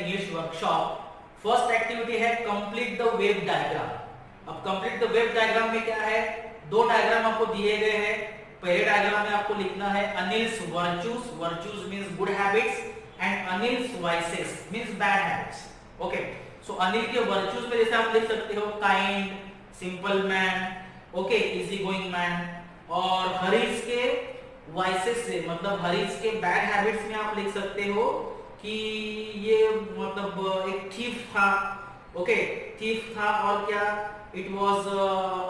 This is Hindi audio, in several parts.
English workshop. फर्स्ट एक्टिविटी है कंप्लीट द वेव डायग्राम। अब कंप्लीट द वेव डायग्राम में क्या है, दो डायग्राम आपको दिए गए हैं। पहले डायग्राम में आपको लिखना है Anil's virtues, virtues means good habits and Anil's vices means bad habits. Okay, so Anil के वर्चूज में जैसे आप लिख सकते हो kind, simple man, okay, easy going man. और हरीश के वाइसेस से मतलब हरीश के बैड हैबिट्स में आप लिख सकते हो कि ये मतलब एक थीफ था। ओके, थीफ था और क्या, it was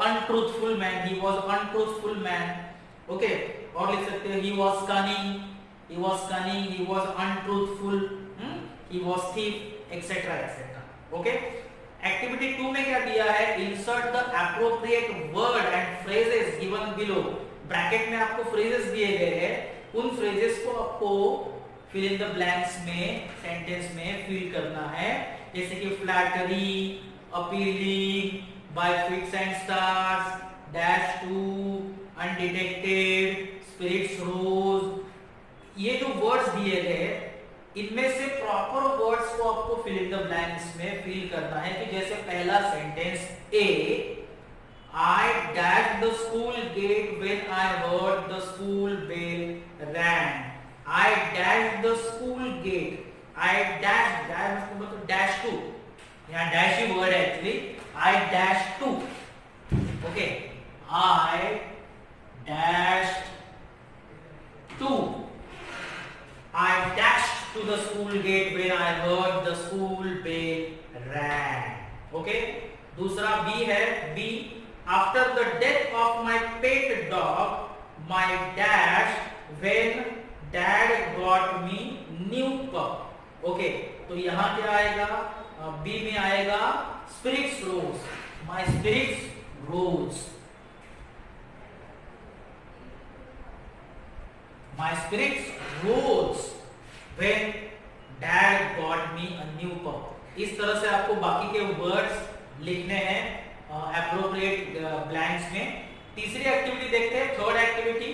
untruthful man, he was untruthful man. Okay, और लिख सकते हो he was cunning, he was cunning, he was untruthful, he was thief, etc etc. Okay, activity 2 में क्या दिया है, insert the appropriate word and phrases given below। Bracket में आपको phrases दिए गए हैं, उन phrases को आपको fill in the blanks में सेंटेंस में फिल करना है। जैसे कि flattery, appealing, by fits and starts, dash to, undetected, spirits rose। ये जो वर्ड्स दिए गए इनमें से प्रॉपर वर्ड्स को आपको फिल इन द ब्लैंक्स में फिल करना है। कि जैसे पहला sentence A, I dash the school gate when I heard the school bell rang. I dash the school gate, I dash, dash मतलब डैश टू, यहाँ डैश ही वर्ड है actually, I dash to. Okay, I dash to, I dashed to the school gate when I heard the school bell rang. Okay? दूसरा B है, B, after the death of my pet dog, my dash when dad got me new pup. Okay, तो यहाँ क्या आएगा, B में आएगा spirits rose, my spirits rose, my spirits rose when dad got me a new pup। इस तरह से आपको बाकी के वर्ड्स लिखने हैं एप्रोप्रिएट ब्लैंक्स में। तीसरी एक्टिविटी देखते हैं, third activity,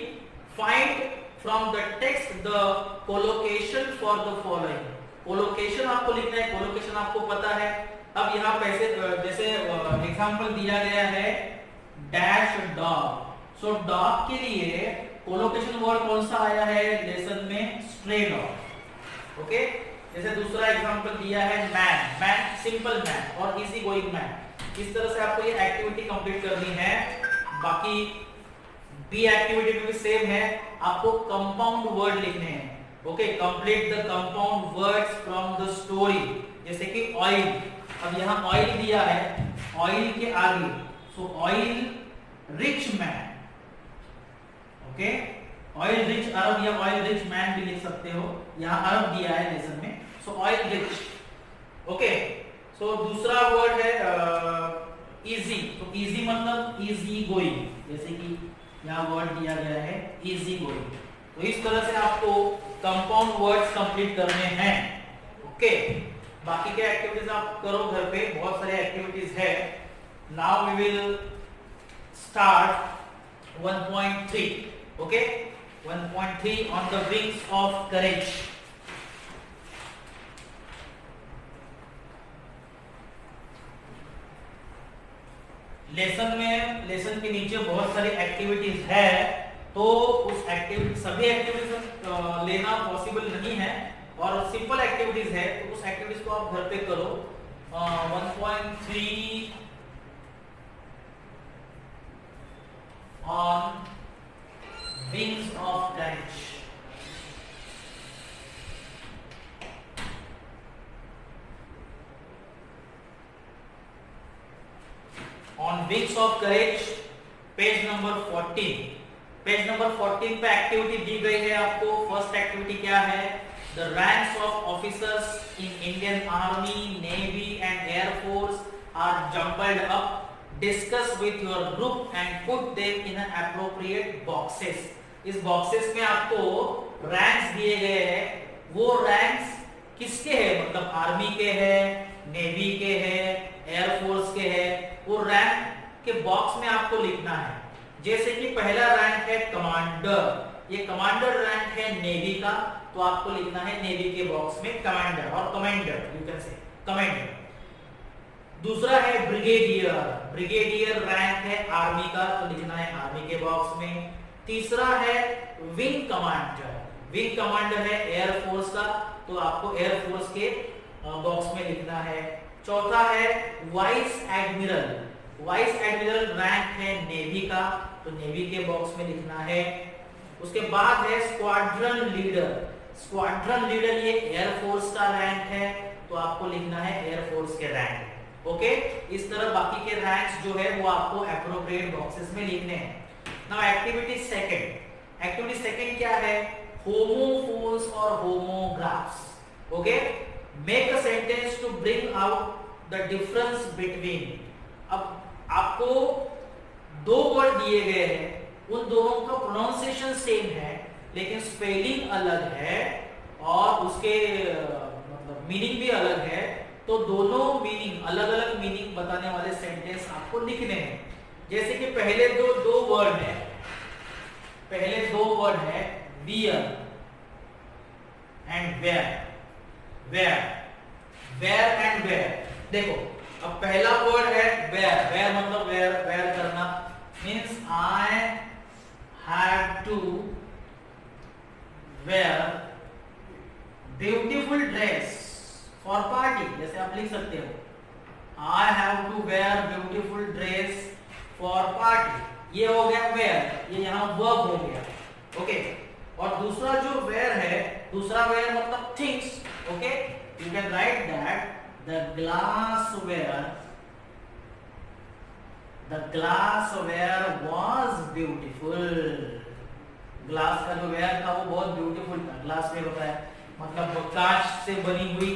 find from the text the collocation for the following. Collocation आपको लिखना है, कोलोकेशन आपको पता है। अब यहाँ पैसे जैसे एग्जांपल दिया गया है डैश डॉग, सो डॉग के लिए कोलोकेशन वर्ड कौन सा आया है लेसन में, स्ट्रे डॉग। ओके, जैसे दूसरा एग्जांपल दिया है मैन, मैन सिंपल मैन और इजी गोइंग मैन। इस तरह से आपको ये एक्टिविटी कंप्लीट करनी है। बाकी बी एक्टिविटी में भी सेम है, आपको कंपाउंड वर्ड लिखने हैं। Okay, complete the compound words from the story. जैसे कि ऑयल, अब यहाँ ऑयल दिया है, ऑयल के आगे so oil rich man. Okay, oil rich Arab या ऑयल रिच मैन भी लिख सकते हो, यहाँ अरब दिया है लेसन में, सो ऑयल रिच। ओके, सो दूसरा वर्ड है इजी, तो इजी मतलब इजी गोइंग, जैसे कि यहाँ वर्ड दिया गया है इजी गोइंग। तो इस तरह से आपको कंपाउंड वर्ड्स कंप्लीट करने हैं। ओके, बाकी के एक्टिविटीज आप करो घर पे, बहुत सारे एक्टिविटीज है। Now we will start 1.3। Okay, 1.3 on the wings of courage। Lesson के नीचे बहुत सारी एक्टिविटीज है, तो उस एक्टिविटी सभी एक्टिविटीज लेना पॉसिबल नहीं है और सिंपल एक्टिविटीज है, तो उस एक्टिविटीज को आप घर पे करो। 1.3 on wings of courage। On wings of courage page number 14। Page number 14 पे एक्टिविटी दी गई है आपको। फर्स्ट एक्टिविटी क्या है, the ranks of officers in Indian army, navy and air force are jumbled up. Discuss with your group and put them in appropriate boxes. इस बॉक्सेस में आपको रैंक्स दिए गए हैं, वो रैंक्स किसके हैं, मतलब आर्मी के हैं, नेवी के हैं, एयरफोर्स के हैं, वो रैंक के बॉक्स में आपको लिखना है। जैसे कि पहला रैंक है कमांडर, ये कमांडर रैंक है नेवी का, तो आपको लिखना है नेवी के बॉक्स में कमांडर और कमांडर, यू कैन से कमांडर। दूसरा है ब्रिगेडियर, ब्रिगेडियर रैंक है आर्मी का, तो लिखना है आर्मी के बॉक्स में। तीसरा है विंग कमांडर, विंग कमांडर है एयरफोर्स का, तो आपको एयरफोर्स के बॉक्स में लिखना है। चौथा है vice admiral, vice admiral rank है नेवी का, तो नेवी के बॉक्स में लिखना है। उसके बाद है स्क्वाड्रन लीडर, स्क्वाड्रन लीडर ये एयरफोर्स का रैंक है, तो आपको लिखना है एयरफोर्स के रैंक। ओके, इस तरह बाकी के रैंक्स जो है वो आपको एप्रोप्रिएट बॉक्सेस में लिखने हैं। Now activity second, activity second क्या है? होमोफोन्स और homographs. Okay, make a sentence to bring out the difference between. अब आपको दो वर्ड दिए गए हैं, उन दोनों का प्रोनाउंसिएशन सेम है लेकिन स्पेलिंग अलग है और उसके मतलब मीनिंग भी अलग है, तो दोनों मीनिंग अलग अलग मीनिंग बताने वाले सेंटेंस आपको लिखने हैं। जैसे कि पहले दो वर्ड है, पहले दो वर्ड है wear and where, where, wear and where. देखो अब पहला वर्ड है वेयर, वेयर मतलब वेयर, वेयर करना means I have to wear beautiful dress for party, जैसे आप लिख सकते हो I have to wear beautiful dress for party, ये हो गया वेयर, ये यहाँ वर्ब हो गया। ओके, और दूसरा जो वेयर है, दूसरा वेयर मतलब things. Okay, you can write that the glassware was beautiful, glass का जो वेयर था वो बहुत ब्यूटीफुल था। ग्लास वेयर होता है मतलब कांच से बनी हुई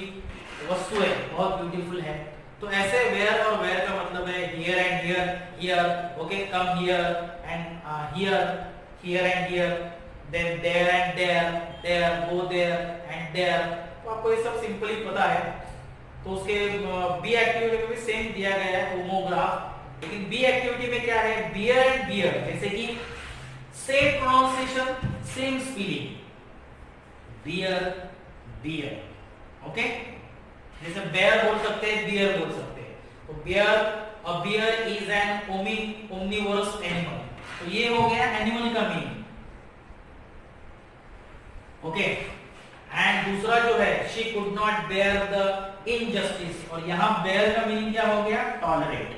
वस्तु है, बहुत ब्यूटीफुल है। तो ऐसे वेयर और वेयर का मतलब है here and hear, here, okay, come here and hear, here and hear, then there and their, there, go there and their. तो आपको ये सब सिंपली पता है। तो उसके बी एक्टिविटी में भी सेम दिया गया है होमोग्राफ, लेकिन बी एक्टिविटी में क्या है बियर एंड बियर, जैसे कि same pronunciation same spelling, bear bear. Okay, जैसे बेयर बोल सकते हैं, बियर बोल सकते हैं। तो bear, a bear is an omnivorous animal, तो ये हो गया एनिमल का मीनिंग। ओके, एंड दूसरा जो है she could not bear the injustice, और यहां बेयर का मीनिंग क्या हो गया टॉलरेट,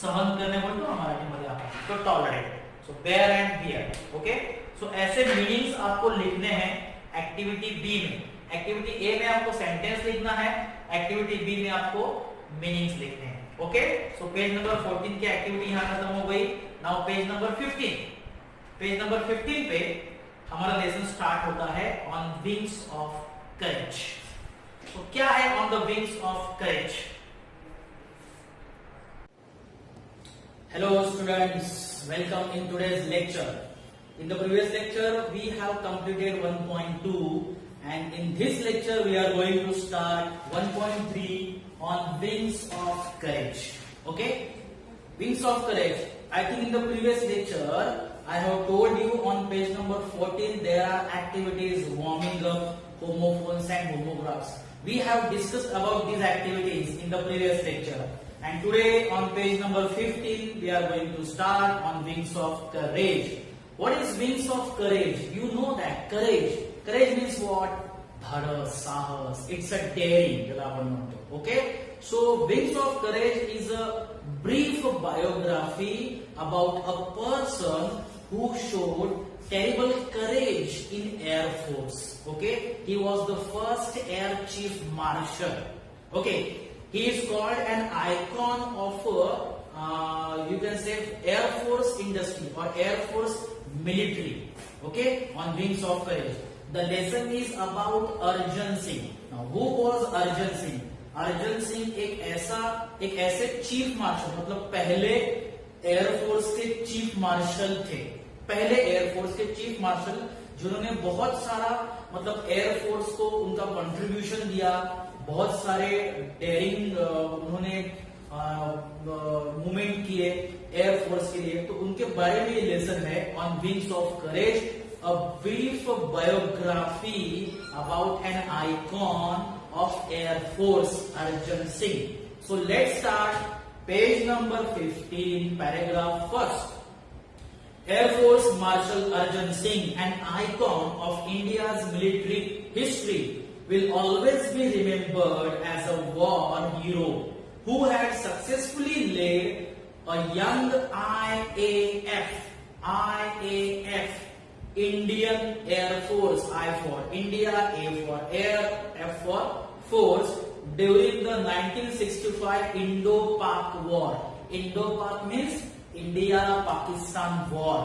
सहन करने बोलते हो मराठी मध्ये आपण, तो tolerate. So bear and beer. Okay, so ऐसे मीनिंग्स आपको लिखने हैं एक्टिविटी बी में। एक्टिविटी ए में आपको सेंटेंस लिखना है, एक्टिविटी बी में आपको मीनिंग्स लिखने हैं। ओके, सो पेज नंबर 14 की एक्टिविटी यहां खत्म हो गई। Now page number 15, page number 15 पे हमारा लेसन स्टार्ट होता है ऑन विंग्स ऑफ करेज। तो क्या है on the wings of courage? Hello students, welcome in today's lecture. In the previous lecture we have completed 1.2 and in this lecture we are going to start 1.3 on wings of courage. Okay, wings of courage. I think in the previous lecture I have told you on page number 14 there are activities warming up, homophones and homographs. We have discussed about these activities in the previous lecture, and today on page number 15 we are going to start on wings of courage. What is wings of courage? You know that courage. Courage means what? Dharas, sahas. It's a daring. ज्याला आपण म्हणतो. Okay. So wings of courage is a brief biography about a person who showed terrible courage in Air Force. Okay. He was the first Air Chief Marshal. Okay. He is called an icon of you can say Air Force industry or Air Force military. Okay, on wings of courage. The lesson is about Arjun Singh. Now who was Arjun Singh? Arjun Singh एक ऐसे चीफ मार्शल, मतलब पहले एयरफोर्स के चीफ मार्शल थे, पहले एयरफोर्स के चीफ मार्शल जिन्होंने बहुत सारा मतलब एयरफोर्स को उनका कंट्रीब्यूशन दिया, बहुत सारे डेयरिंग उन्होंने मूवमेंट किए एयरफोर्स के लिए, तो उनके बारे में ये लेसन है on wings of courage, a brief biography about an icon of Air Force Arjun Singh. So let's start page number 15, paragraph first. Air Force Marshal Arjun Singh, an icon of India's military history, will always be remembered as a war hero who had successfully led a young IAF Indian Air Force, I for India, A for Air, F for Force, during the 1965 Indo-Pak War. Indo-Pak means India-Pakistan War.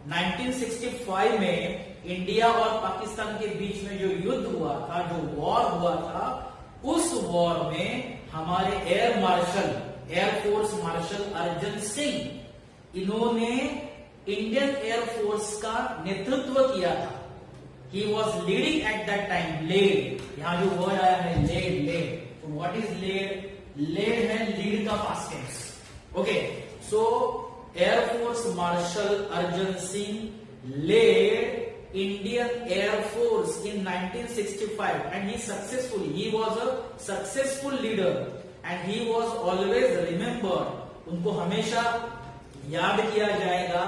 1965 में इंडिया और पाकिस्तान के बीच में जो युद्ध हुआ था, जो वॉर हुआ था, उस वॉर में हमारे एयरफोर्स मार्शल अर्जुन सिंह, इन्होंने इंडियन एयरफोर्स का नेतृत्व किया था. He was leading at that time. Led, यहाँ जो वर्ड आया है led. So what is led? Led है लीड का past tense. Okay, so Air Force marshal Arjun Singh led Indian Air Force in 1965 and he was a successful leader and he was always remembered. उनको हमेशा याद किया जाएगा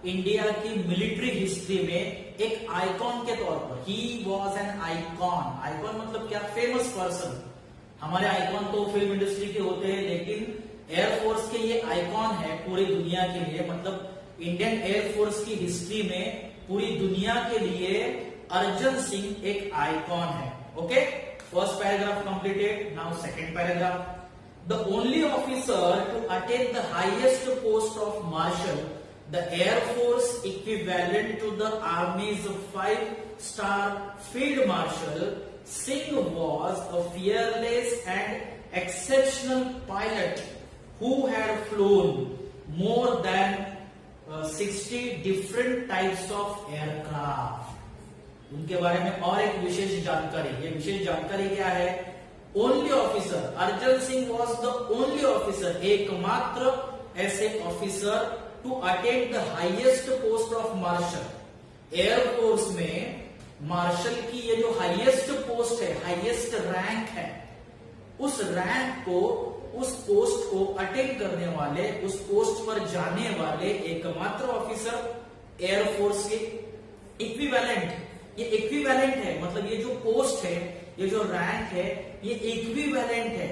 इंडिया की मिलिट्री हिस्ट्री में एक आइकॉन के तौर पर. He was an icon. Icon मतलब क्या? Famous person. हमारे आइकॉन तो फिल्म इंडस्ट्री के होते हैं, लेकिन एयरफोर्स के ये आइकॉन है पूरी दुनिया के लिए. मतलब इंडियन एयरफोर्स की हिस्ट्री में पूरी दुनिया के लिए अर्जुन सिंह एक आइकॉन है. Okay, first paragraph completed. Now second paragraph. The only officer to attain the highest post of marshal, the Air Force equivalent to the Army's 5-star Field Marshal, Singh was a fearless and exceptional pilot who had flown more than 60 different types of aircraft. उनके बारे में और एक विशेष जानकारी. ये विशेष जानकारी क्या है? Only officer, Arjun Singh was the only officer, एकमात्र ऐसे officer to attain the highest post of marshal. Air Force में मार्शल की ये जो हाईएस्ट पोस्ट है, हाईएस्ट रैंक है, उस रैंक को, उस पोस्ट को अटेन करने वाले, उस पोस्ट पर जाने वाले एकमात्र ऑफिसर एयरफोर्स के इक्विवेलेंट. ये इक्विवेलेंट है, मतलब ये जो पोस्ट है, ये जो रैंक है, ये इक्विवेलेंट है.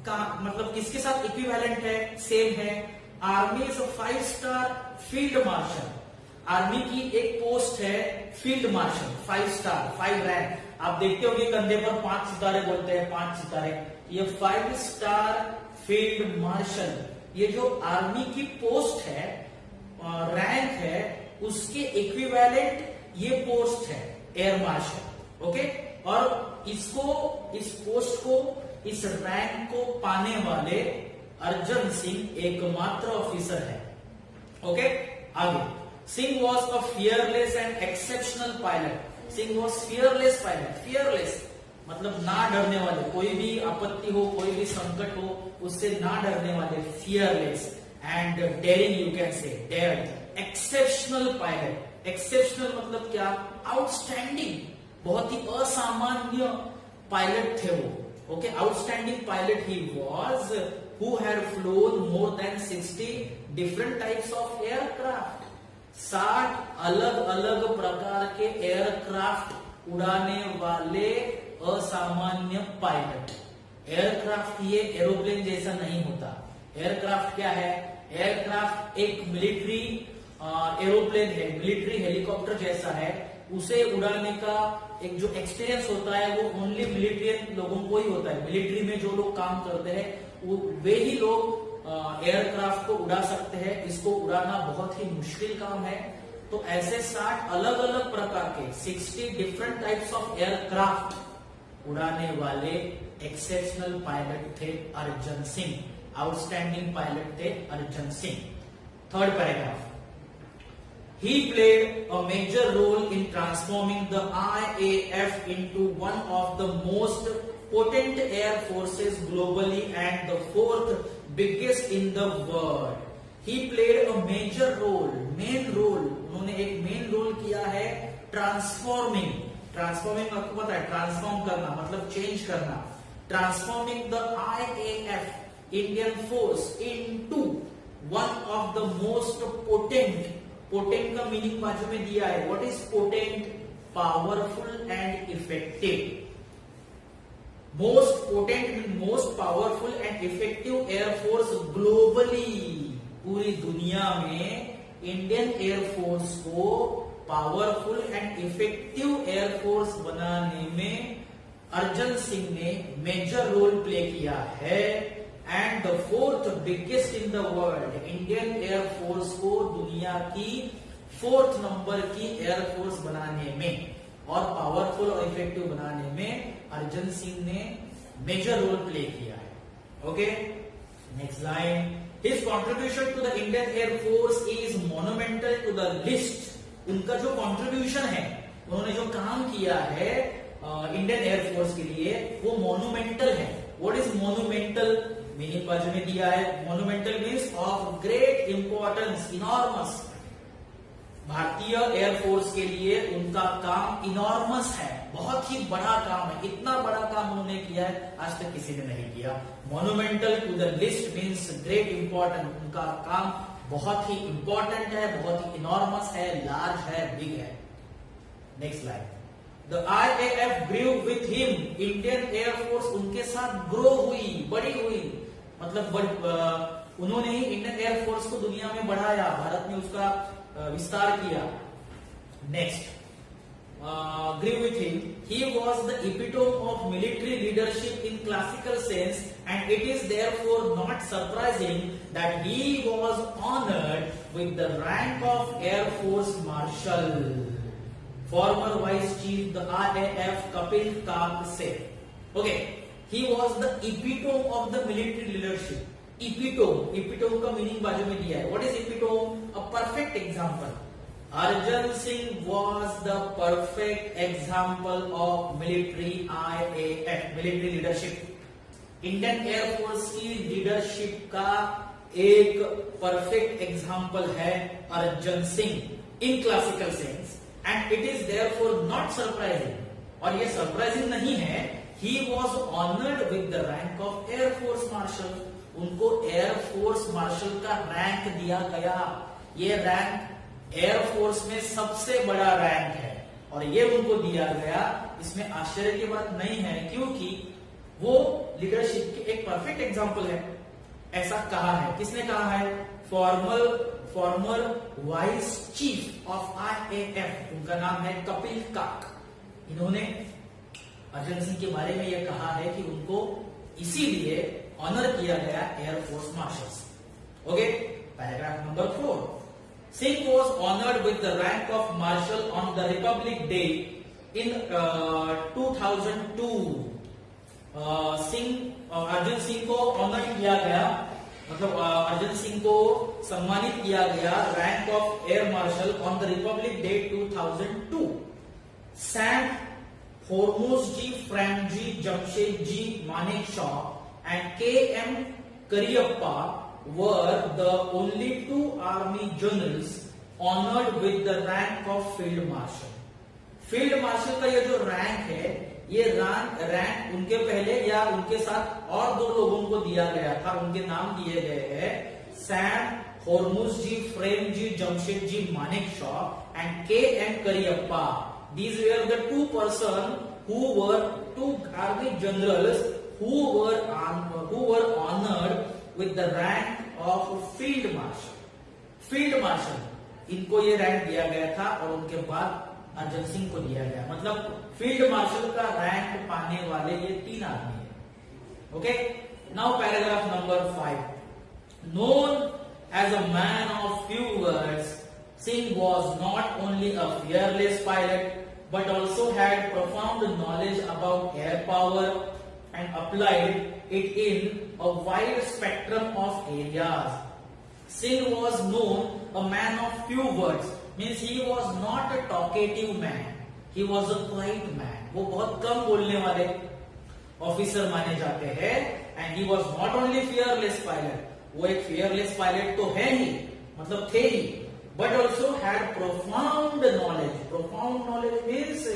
का मतलब किसके साथ इक्विवेलेंट है? सेम है. Army is five-star field marshal. Army की एक पोस्ट है फील्ड मार्शल, 5-स्टार, 5 रैंक. आप देखते होंगे कंधे पर 5 सितारे बोलते हैं, 5 सितारे. ये 5-स्टार फील्ड मार्शल, ये जो आर्मी की पोस्ट है, रैंक है, उसके इक्विवेलेंट ये पोस्ट है एयर मार्शल. ओके, और इसको, इस पोस्ट को, इस रैंक को पाने वाले अर्जुन सिंह एकमात्र ऑफिसर है. ओके, आगे. Singh was a fearless and exceptional pilot. Singh was fearless pilot. Fearless मतलब ना डरने वाले, कोई भी आपत्ति हो, कोई भी संकट हो, उससे ना डरने वाले. Fearless and daring, you can say dare. Exceptional pilot. Exceptional मतलब क्या? आउटस्टैंडिंग, बहुत ही असामान्य पायलट थे वो. Okay, outstanding pilot he was who had flown more than 60 different types of aircraft. 60 अलग अलग प्रकार के एयरक्राफ्ट उड़ाने वाले असामान्य पायलट. एयरक्राफ्ट ये एरोप्लेन जैसा नहीं होता. एयरक्राफ्ट क्या है? एयरक्राफ्ट एक मिलिट्री एरोप्लेन है, मिलिट्री हेलीकॉप्टर जैसा है. उसे उड़ाने का एक जो एक्सपीरियंस होता है वो ओनली मिलिट्री लोगों को ही होता है. मिलिट्री में जो लोग काम करते हैं वे ही लोग एयरक्राफ्ट को उड़ा सकते हैं. इसको उड़ाना बहुत ही मुश्किल काम है. तो ऐसे 60 अलग अलग प्रकार के 60 डिफरेंट टाइप्स ऑफ एयरक्राफ्ट उड़ाने वाले एक्सेप्शनल पायलट थे अर्जुन सिंह. आउटस्टैंडिंग पायलट थे Arjun Singh. Third paragraph. He played a major role in transforming the IAF into one of the most potent air forces globally and the fourth biggest in the world. He played a major role, main role, उन्होंने एक main role किया है transforming आपको पता है ट्रांसफॉर्म करना मतलब चेंज करना, transforming the IAF Indian force into one of the most potent का मीनिंग बाजू में दिया है. What is potent? Powerful and effective. Most potent mean most powerful and effective air force globally. पूरी दुनिया में इंडियन एयरफोर्स को पावरफुल एंड इफेक्टिव एयरफोर्स बनाने में अर्जन सिंह ने मेजर रोल प्ले किया है. And the fourth biggest in the world, Indian air force को दुनिया की 4th नंबर की एयरफोर्स बनाने में और पावरफुल और इफेक्टिव बनाने में अर्जन सिंह ने मेजर रोल प्ले किया है. Okay, next line. His contribution to the Indian Air Force is monumental to the list. उनका जो कॉन्ट्रीब्यूशन है, उन्होंने जो काम किया है इंडियन एयरफोर्स के लिए, वो मोन्यूमेंटल है. What is monumental? मीनिंग बाजू में दिया है. Monumental means of great importance, enormous. भारतीय एयरफोर्स के लिए उनका काम इनॉर्मस है, बहुत ही बड़ा काम है. इतना बड़ा काम उन्होंने किया है आज तक किसी ने नहीं किया. Monumental to the list means great important. उनका काम बहुत ही इंपॉर्टेंट है, बहुत ही इनॉर्मस है, लार्ज है, बिग है. Next line. The IAF grew with him. Indian Air Force उनके साथ ग्रो हुई, बड़ी हुई. मतलब उन्होंने ही इंडियन एयरफोर्स को दुनिया में बढ़ाया, भारत में उसका विस्तार किया. Next, grew with him. He was the epitome of military leadership in classical sense, and it is therefore not surprising that he was honored with the rank of Air Force Marshal. Former Vice Chief the IAF Kapil Kak said. Okay, he was the epitome of the military leadership. Epitome का मीनिंग बाजू में दिया है. What is epitome? A perfect example. Arjan Singh was the perfect example of military IAF, military leadership. Indian air force की लीडरशिप का एक परफेक्ट एग्जाम्पल है Arjan Singh in classical sense. And it is therefore not surprising, और ये सरप्राइजिंग नहीं है. He was honoured with the rank of air force marshal. उनको एयरफोर्स मार्शल का रैंक दिया गया. ये रैंक एयरफोर्स में सबसे बड़ा रैंक है और ये उनको दिया गया. इसमें आश्चर्य की बात नहीं है, क्योंकि वो लीडरशिप के एक परफेक्ट एग्जाम्पल है. ऐसा कहा है. किसने कहा है? Farmer vice chief of IAF, उनका नाम है कपिल काक. इन्होंने अर्जन सिंह के बारे में यह कहा है कि उनको इसीलिए ऑनर किया गया Air Force marshals. Okay, paragraph number 4. Singh was honoured with the rank of marshal on the Republic Day in 2002. Arjan Singh को ऑनर किया गया, मतलब अर्जन सिंह को सम्मानित किया गया rank of air marshal on the Republic Day 2002. Sam Hormusji, Framji, Jamshedji Manekshaw and K.M. Kariappa were the only 2 army generals honored with the rank of field marshal. Field marshal का ये जो रैंक है, ये रैंक उनके पहले या उनके साथ और 2 लोगों को दिया गया था. उनके नाम दिए गए हैं Sam Hormusji, Framji, Jamshedji Manekshaw and K.M. Kariappa. These were the 2 persons who were 2 army generals who were honored with the rank of field marshal. Field marshal, इनको ये रैंक दिया गया था और उनके बाद अर्जन सिंह को दिया गया. मतलब फील्ड मार्शल का रैंक पाने वाले ये 3 आदमी है. Okay, now paragraph number 5. Known as a man of few words, Singh was not only a fearless pilot but also had profound knowledge about air power and applied it in a wide spectrum of areas. Singh was known a man of few words. Means he was not a talkative man, he was a quiet man, वो बहुत कम बोलने वाले ऑफिसर माने जाते हैं। And he was not only fearless pilot, वो एक फियरलेस पायलट तो है ही, मतलब थे ही, but also had profound knowledge. Profound knowledge means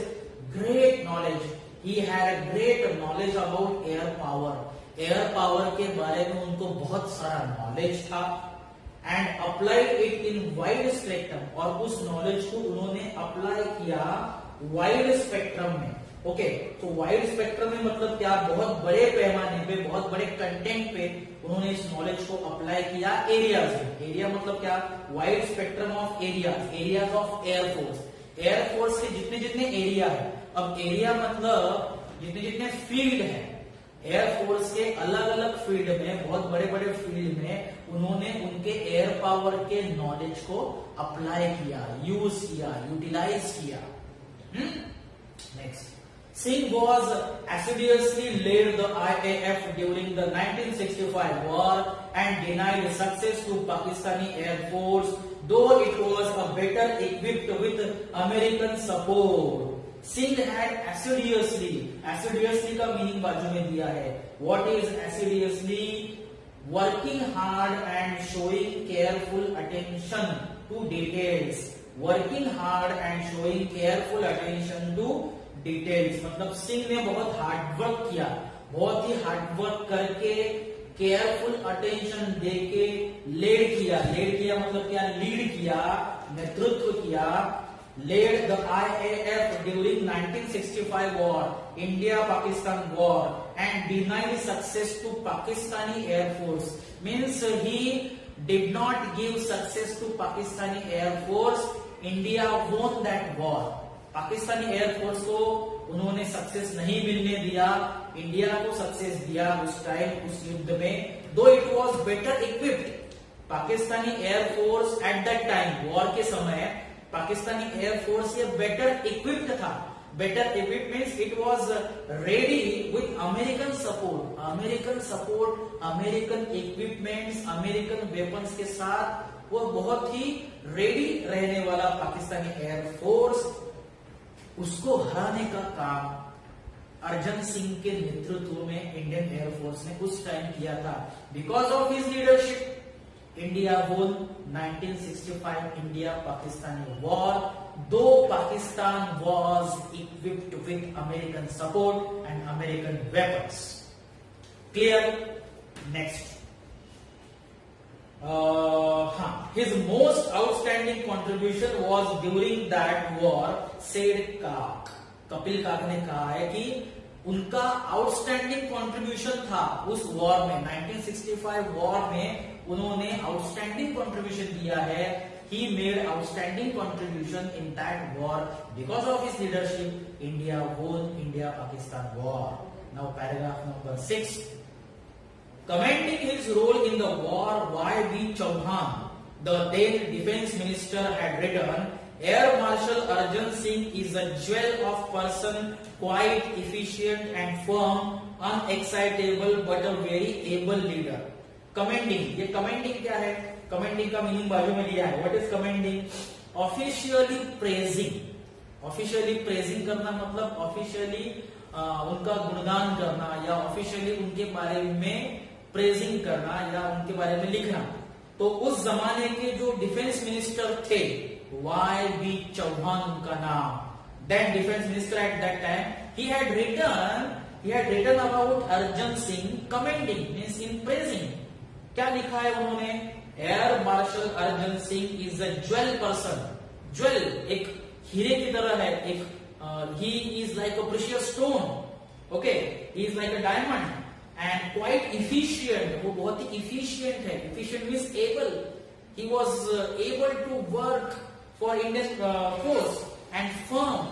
great knowledge, he had great knowledge about air power. Air power के बारे में उनको बहुत सारा नॉलेज था। And applied it in wide spectrum, और उस नॉलेज को उन्होंने अप्लाई किया वाइड स्पेक्ट्रम में। ओके, तो वाइड स्पेक्ट्रम में मतलब क्या, बहुत बड़े पैमाने पे, बहुत बड़े कंटेंट पे उन्होंने इस नॉलेज को अप्लाई किया एरियाज में। एरिया मतलब क्या, wide spectrum of areas, areas of air force. Air force के जितने जितने एरिया है, अब एरिया मतलब जितने जितने फील्ड है, एयरफोर्स के अलग अलग फील्ड में, बहुत बड़े बड़े फील्ड में उन्होंने उनके एयर पावर के नॉलेज को अप्लाई किया, यूज किया, यूटिलाइज किया। Next, Singh was assiduously led the IAF during the 1965 war and denied success to Pakistani Air Force, though it was a better equipped with American support. Singh had assiduously का मीनिंग बाजू में दिया है। What is assiduously? Working hard and showing careful attention to details. Working hard and showing careful attention to details, मतलब सिंह ने बहुत हार्डवर्क किया, बहुत ही हार्डवर्क करके केयरफुल अटेंशन देके लीड किया। लीड किया मतलब क्या, लीड किया, नेतृत्व किया। Led the IAF during 1965 war, India Pakistan war, and denied success to Pakistani Air Force. Means he did not give success to Pakistani Air Force, India won that war. Pakistani Air Force को उन्होंने सक्सेस नहीं मिलने दिया, इंडिया को सक्सेस दिया उस टाइम, उस युद्ध में। दो it was better equipped, Pakistani air force eight that time, war के समय पाकिस्तानी एयरफोर्स ये बेटर इक्विप्ड था। Better equipped means it was ready with American support. American support, American equipments, American weapons के साथ वो बहुत ही रेडी रहने वाला पाकिस्तानी एयरफोर्स, उसको हराने का काम अर्जन सिंह के नेतृत्व में इंडियन एयरफोर्स ने उस टाइम किया था। Because of his leadership India won 1965 India Pakistani war, though Pakistan was equipped with American support and American weapons. Clear? Next, his most outstanding contribution was during that war, said काक। कपिल काक ने कहा है कि उनका आउटस्टैंडिंग कंट्रीब्यूशन था उस वॉर में, 1965 वॉर में उन्होंने आउटस्टैंडिंग कंट्रीब्यूशन दिया है। He made outstanding contribution in that war. Because of his leadership, India won India-Pakistan war. Now paragraph number 6. Commenting his role in the war, Y.V. Chauhan, the then defense minister, had written, Air Marshal Arjan Singh is a jewel of person, quite efficient and firm, unexcitable but a very able leader. Commending, ये commending क्या है? Commending का मीनिंग बाजू में दिया है। What is commending? Officially praising. Officially praising करना मतलब officially उनका गुणगान करना या officially उनके बारे में प्रेजिंग करना या उनके बारे में लिखना। तो उस जमाने के जो डिफेंस मिनिस्टर थे, Y.V. चौहान उनका नाम, then defence minister at that time, he had written about Arjan Singh, commending means in praising। क्या लिखा है उन्होंने? Air marshal Arjan Singh is a jewel person. Jewel एक हीरे की तरह है, एक he is like a precious stone. Okay, he is like a diamond and quite efficient, वो बहुत ही efficient है। efficient means able, he was able to work for Indian force, and firm,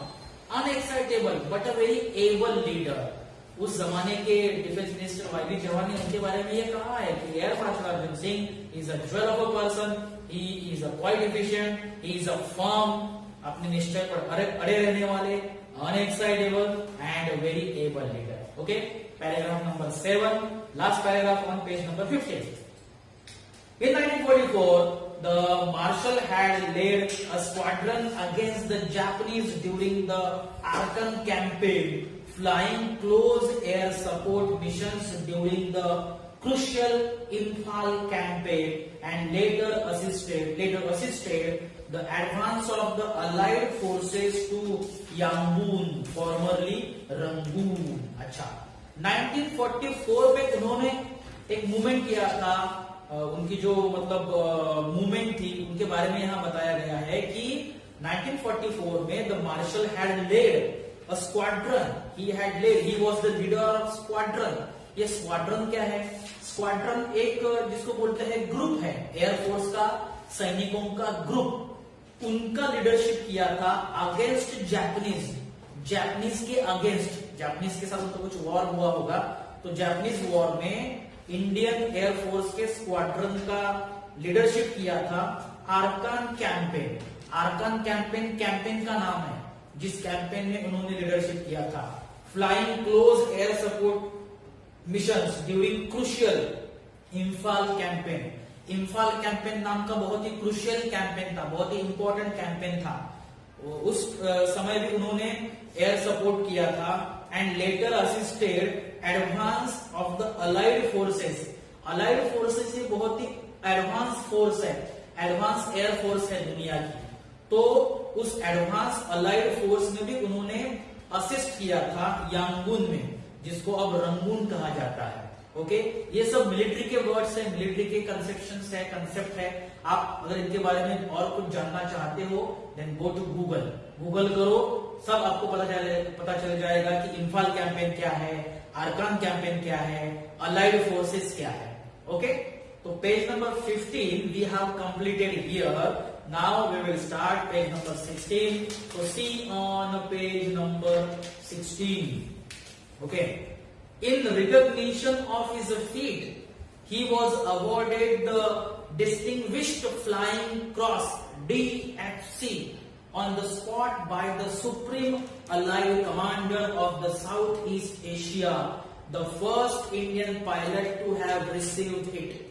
unexcitable but a very able leader। उस जमाने के डिफेंस मिनिस्टर वाई.वी. चौहान ने उनके बारे में ये कहा है कि air marshal Arjan Singh is a jewel of a person, he is a quite efficient, he is a firm, अपने निश्चय पर अड़े रहने वाले, unexcitable and very able leader. Okay, paragraph number 7, last paragraph on page number 15. In 1944, the Marshal had led a squadron against the Japanese during the Arakan campaign, flying close air support missions during the crucial Imphal campaign, and later assisted the advance of the Allied forces to Yangon, formerly Rangoon. अच्छा, 1944 में उन्होंने एक मूवमेंट किया था, उनकी जो मतलब मूवमेंट थी उनके बारे में यहाँ बताया गया है कि 1944 में the marshal had led a squadron, he was the leader of squadron. ये स्क्वाड्रन क्या है? स्क्वाड्रन एक जिसको बोलते हैं ग्रुप है, एयरफोर्स का सैनिकों का ग्रुप, उनका लीडरशिप किया था अगेंस्ट जापानीज के अगेंस्ट। जापानीज के साथ उनका कुछ वॉर हुआ होगा, तो जापानीज वॉर में इंडियन एयरफोर्स के स्क्वाड्रन का लीडरशिप किया था आरकान कैंपेन। आरकान कैंपेन का नाम है जिस कैंपेन में उन्होंने लीडरशिप किया था। Flying close air support missions during crucial Imphal campaign. Imphal campaign नाम का बहुत ही क्रूशियल कैंपेन था, बहुत ही इंपॉर्टेंट कैंपेन था। उस समय भी उन्होंने एयर सपोर्ट किया था। And later assisted advance of the allied forces. Allied forces ये बहुत ही एडवांस फोर्स है, एडवांस एयर फोर्स है दुनिया की, तो उस एडवांस अलाइड फोर्स में भी उन्होंने असिस्ट किया था यांगून में, जिसको अब रंगून कहा जाता है। ओके, ये सब मिलिट्री के वर्ड्स है, मिलिट्री के कंसेप्ट है। आप अगर इनके बारे में और कुछ जानना चाहते हो देन गो टू गूगल करो, सब आपको पता चल जाएगा कि इम्फाल कैंपेन क्या है, आरकान कैंपेन क्या है, अलाइड फोर्सेस क्या है। ओके, तो page number 15 we have completed here. Now we will start page number 16। so see on page number 16. okay, in recognition of his feat he was awarded the Distinguished Flying Cross DFC on the spot by the Supreme Allied Commander of the Southeast Asia, the first Indian pilot to have received it.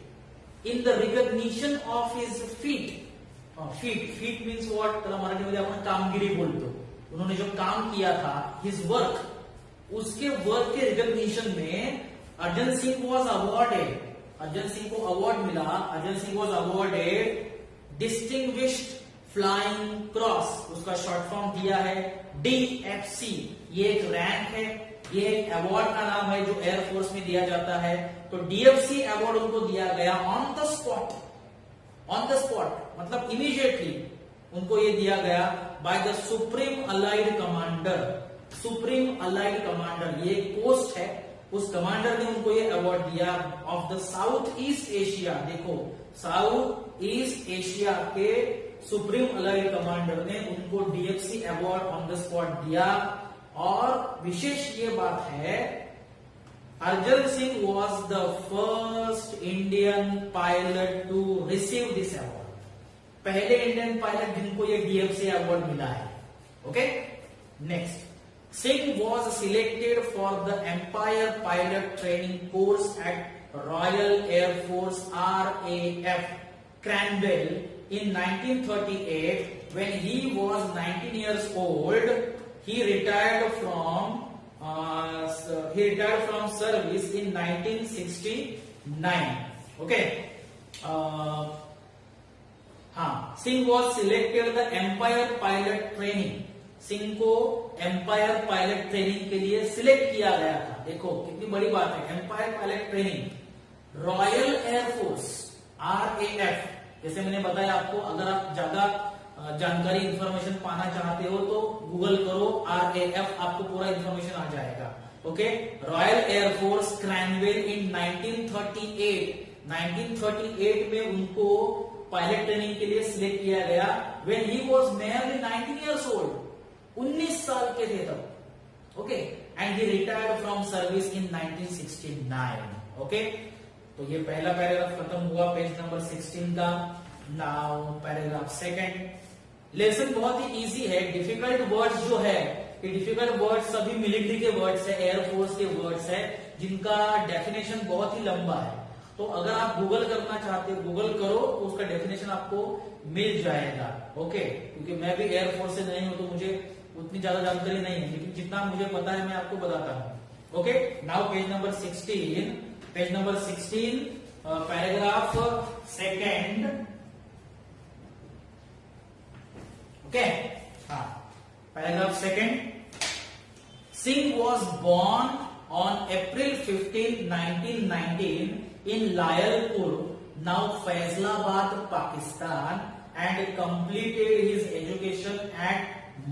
In the recognition of his feat, feat means what? त्याला मराठीमध्ये आपण कामगिरी बोलतो। उन्होंने जो काम किया था, his work, उसके वर्क के रिकॉग्निशन में अर्जन सिंह वॉज अवॉर्डेड, अर्जन सिंह को अवार्ड मिला। Arjan Singh was awarded distinguished flying cross, उसका शॉर्ट फॉर्म दिया है DFC। ये एक रैंक है, ये एक अवार्ड का नाम है जो एयरफोर्स में दिया जाता है। तो DFC अवार्ड उनको दिया गया ऑन द स्पॉट मतलब इमीडिएटली उनको ये दिया गया by the supreme allied commander. Supreme allied commander ये पोस्ट है, उस कमांडर ने उनको ये अवार्ड दिया of the south east Asia. देखो, साउथ ईस्ट एशिया के सुप्रीम अलाइड कमांडर ने उनको DFC award on the spot दिया। और विशेष ये बात है, Arjan Singh was the first Indian pilot to receive this award. पहले इंडियन पायलट जिनको ये DFC अवार्ड मिला है। Okay, next, Singh was selected for the Empire Pilot Training Course at Royal Air Force RAF Cranwell in 1938. When he was 19 years old, he retired from service in 1969. Okay. Singh was selected the Empire Pilot Training. Singh को एम्पायर पायलट ट्रेनिंग के लिए सिलेक्ट किया गया था। देखो कितनी बड़ी बात है, empire pilot training royal Air Force RAF। जैसे मैंने बताया आपको, अगर आप ज्यादा जानकारी इंफॉर्मेशन पाना चाहते हो तो गूगल करो RAF, आपको पूरा इंफॉर्मेशन आ जाएगा। ओके, रॉयल एयरफोर्स क्रैनवेल इन 1938 में उनको पायलट ट्रेनिंग के लिए सिलेक्ट किया गया। When he was merely 19 years old, 19 साल के थे तब। Okay, and he retired from service in 1969। Okay, तो ये पहला पैराग्राफ खत्म हुआ पेज नंबर 16 का। Now paragraph second. लेसन बहुत ही इजी है। डिफिकल्ट वर्ड्स जो है, ये डिफिकल्ट वर्ड्स सभी मिलिट्री के वर्ड्स है, एयरफोर्स के वर्ड्स है, जिनका डेफिनेशन बहुत ही लंबा है। तो अगर आप गूगल करना चाहते हो, गूगल करो तो उसका डेफिनेशन आपको मिल जाएगा। ओके, क्योंकि मैं भी एयरफोर्स से नहीं हूं तो मुझे उतनी ज्यादा जानकारी नहीं है, लेकिन जितना मुझे पता है मैं आपको बताता हूं। Okay, now page number 16, page number 16, paragraph second. Okay, हाँ, paragraph second. Singh was born on April 15, 1919 in Layalpur, now Faisalabad, Pakistan, and completed his education at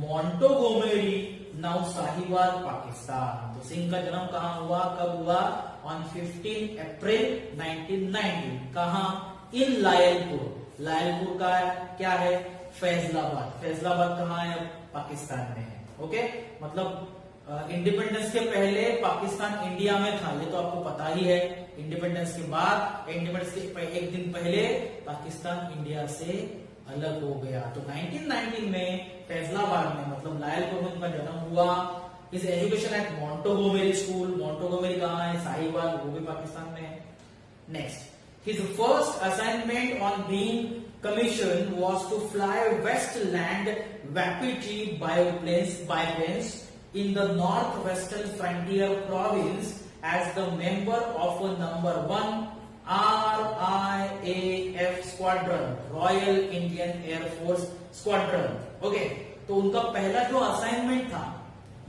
Montgomery, now Sahiwal, Pakistan. तो सिंह का जन्म कहाँ हुआ, कब हुआ? On 15 अप्रैल 1919। कहाँ? इन लायलपुर। लायलपुर का क्या है? फैजलाबाद। फैजलाबाद कहाँ है? पाकिस्तान में है। ओके, मतलब इंडिपेंडेंस के पहले पाकिस्तान इंडिया में था, ये तो आपको पता ही है। इंडिपेंडेंस के बाद, इंडिपेंडेंस के एक दिन पहले पाकिस्तान इंडिया से अलग हो गया। तो 1919 में फैजलाबाद में, मतलब लायलपुर में उनका जन्म हुआ। His education at Montgomery school. Montgomery कहाँ है? साहिवाल, वो भी पाकिस्तान में है। Next, his first assignment on being commission was to fly Westland Wapiti biplanes in the northwestern frontier province as the member of a number 1 RIAF squadron, Royal Indian Air Force Squadron. Okay, तो उनका पहला जो असाइनमेंट था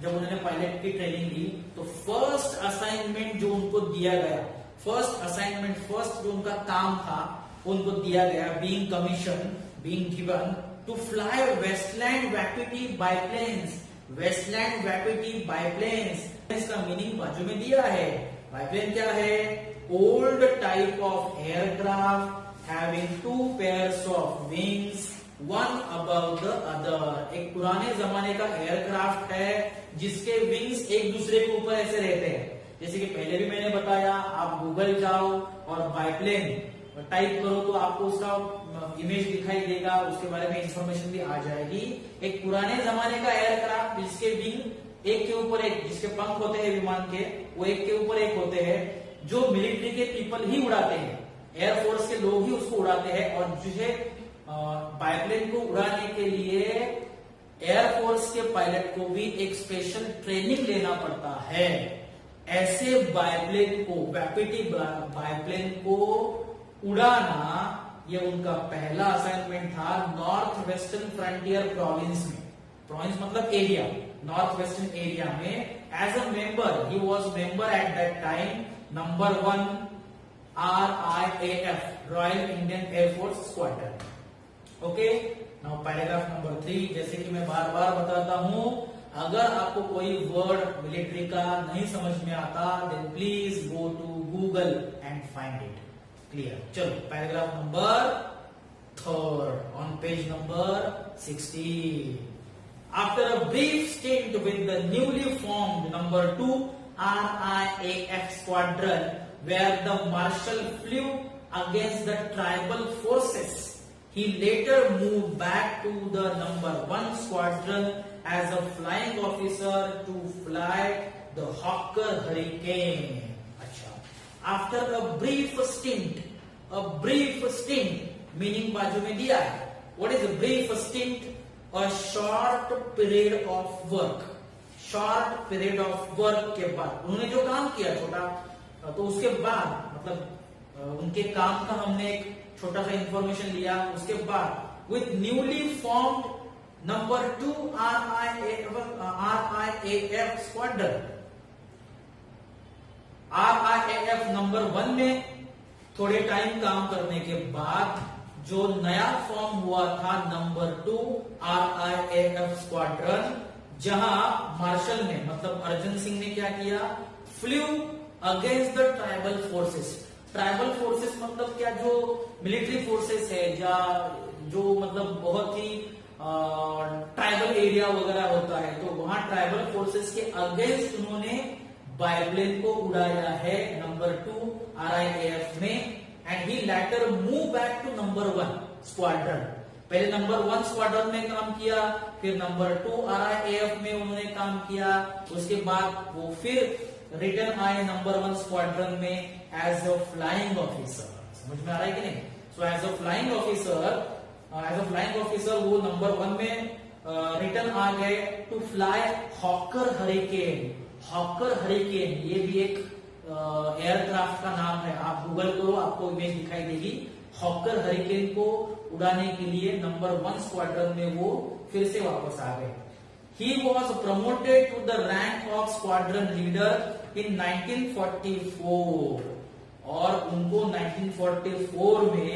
जब उन्होंने पायलट की ट्रेनिंग ली, तो फर्स्ट असाइनमेंट जो उनको दिया गया, फर्स्ट जो उनका काम था उनको दिया गया, being given to fly westland Wapiti biplanes. Westland Wapiti biplanes, इसका मीनिंग बाजू में दिया है। बाइप्लेन क्या है? Old type of aircraft having 2 pairs of wings, one above the other. एक पुराने जमाने का एयरक्राफ्ट है जिसके विंग्स एक दूसरे के ऊपर ऐसे रहते हैं। जैसे कि पहले भी मैंने बताया, आप गूगल जाओ और बाइप्लेन टाइप करो तो आपको उसका इमेज दिखाई देगा, उसके बारे में इंफॉर्मेशन भी आ जाएगी। एक पुराने जमाने का एयरक्राफ्ट जिसके विंग एक के ऊपर एक, जिसके पंख होते हैं विमान के, वो एक के ऊपर एक होते हैं, जो मिलिट्री के पीपल ही उड़ाते हैं, एयरफोर्स के लोग ही उसको उड़ाते हैं। और जो बाइप्लेन को उड़ाने के लिए एयरफोर्स के पायलट को भी एक स्पेशल ट्रेनिंग लेना पड़ता है। ऐसे बाइप्लेन को, वैपिटी बाइप्लेन को उड़ाना, ये उनका पहला असाइनमेंट था नॉर्थ वेस्टर्न फ्रंटियर प्रोविंस में। प्रोविंस मतलब एरिया, नॉर्थ वेस्टर्न एरिया में। As a member, he was member at that time number 1 RIAF, Royal Indian Air Force squadron. Okay, now paragraph number 3। जैसे कि मैं बार बार बताता हूं, अगर आपको कोई वर्ड मिलिट्री का नहीं समझ में आता, then please go to Google and find it. Clear? चलो, paragraph number 3 on page number 16। After a brief stint with the newly formed number 2 RIAF squadron, where the marshal flew against the tribal forces, he later moved back to the number 1 squadron as a flying officer to fly the Hawker Hurricane. After a brief stint meaning बाजू में दिया है। What is a brief stint? A short period of work। Short period of work के बाद उन्होंने जो काम किया छोटा, तो उसके बाद मतलब उनके काम का हमने एक छोटा सा इंफॉर्मेशन लिया। उसके बाद with newly formed number 2 RIAF squadron, RIAF number 1 में थोड़े टाइम काम करने के बाद जो नया फॉर्म हुआ था नंबर 2 RIAF स्क्वाड्रन, जहां मार्शल ने मतलब अर्जन सिंह ने क्या किया? Flu against the tribal forces. Tribal forces मतलब क्या? जो मिलिट्री फोर्सेस है या जो मतलब बहुत ही ट्राइबल एरिया वगैरह होता है, तो वहां ट्राइबल फोर्सेस के अगेंस्ट उन्होंने बाइप्लेन को उड़ाया है नंबर 2 RIAF में। And he later move back to number 1 squadron. पहले नंबर 1 स्क्वाड्रन में काम किया, फिर नंबर 2 RIAF में उन्होंने काम किया। उसके बाद वो फिर रिटर्न आए नंबर 1 स्क्वाड्रन में एज अ फ्लाइंग ऑफिसर। समझ में आ रहा है कि नहीं? So as a flying officer वो नंबर 1 में रिटर्न आ गए to fly Hawker Hurricane. Hawker Hurricane ये भी एक एयरक्राफ्ट का नाम है, आप गूगल करो आपको इमेज दिखाई देगी। हॉकर हरिकेन को उड़ाने के लिए नंबर 1 स्क्वाड्रन में वो फिर से वापस आ गए। He was promoted to the rank of squadron leader in 1944 और उनको 1944 में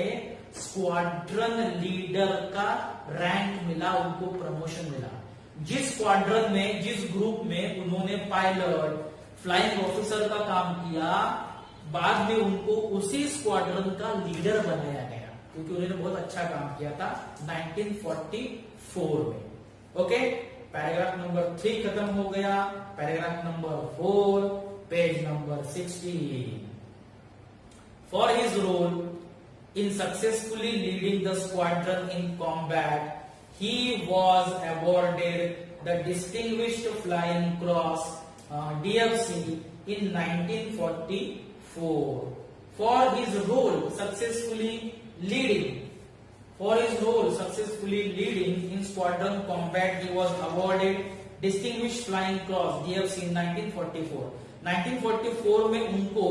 स्क्वाड्रन लीडर का रैंक मिला, उनको प्रमोशन मिला। जिस स्क्वाड्रन में, जिस ग्रुप में उन्होंने पायलट, फ्लाइंग ऑफिसर का काम किया, बाद में उनको उसी स्क्वाड्रन का लीडर बनाया गया, क्योंकि उन्होंने बहुत अच्छा काम किया था 1944 में। ओके, पैराग्राफ नंबर 3 खत्म हो गया। Paragraph number 4, page number 16। For his role in successfully leading the squadron in combat, he was awarded the Distinguished Flying Cross DFC in 1944. For his role successfully leading in squadron combat, he was awarded Distinguished Flying Cross DFC in 1944. 1944 में उनको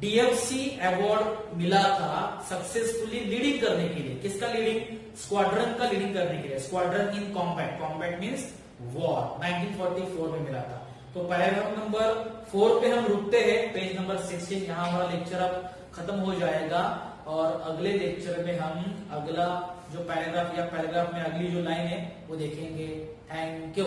डीएफसी अवार्ड मिला था सक्सेसफुली लीडिंग करने के लिए। किसका लीडिंग? स्क्वाड्रन का लीडिंग करने के लिए। Squadron in combat, combat means war, 1944 में मिला था। तो पैराग्राफ नंबर 4 पे हम रुकते हैं, पेज नंबर 16। यहाँ हमारा लेक्चर अब खत्म हो जाएगा और अगले लेक्चर में हम अगला जो पैराग्राफ या पैराग्राफ में अगली जो लाइन है वो देखेंगे। Thank you.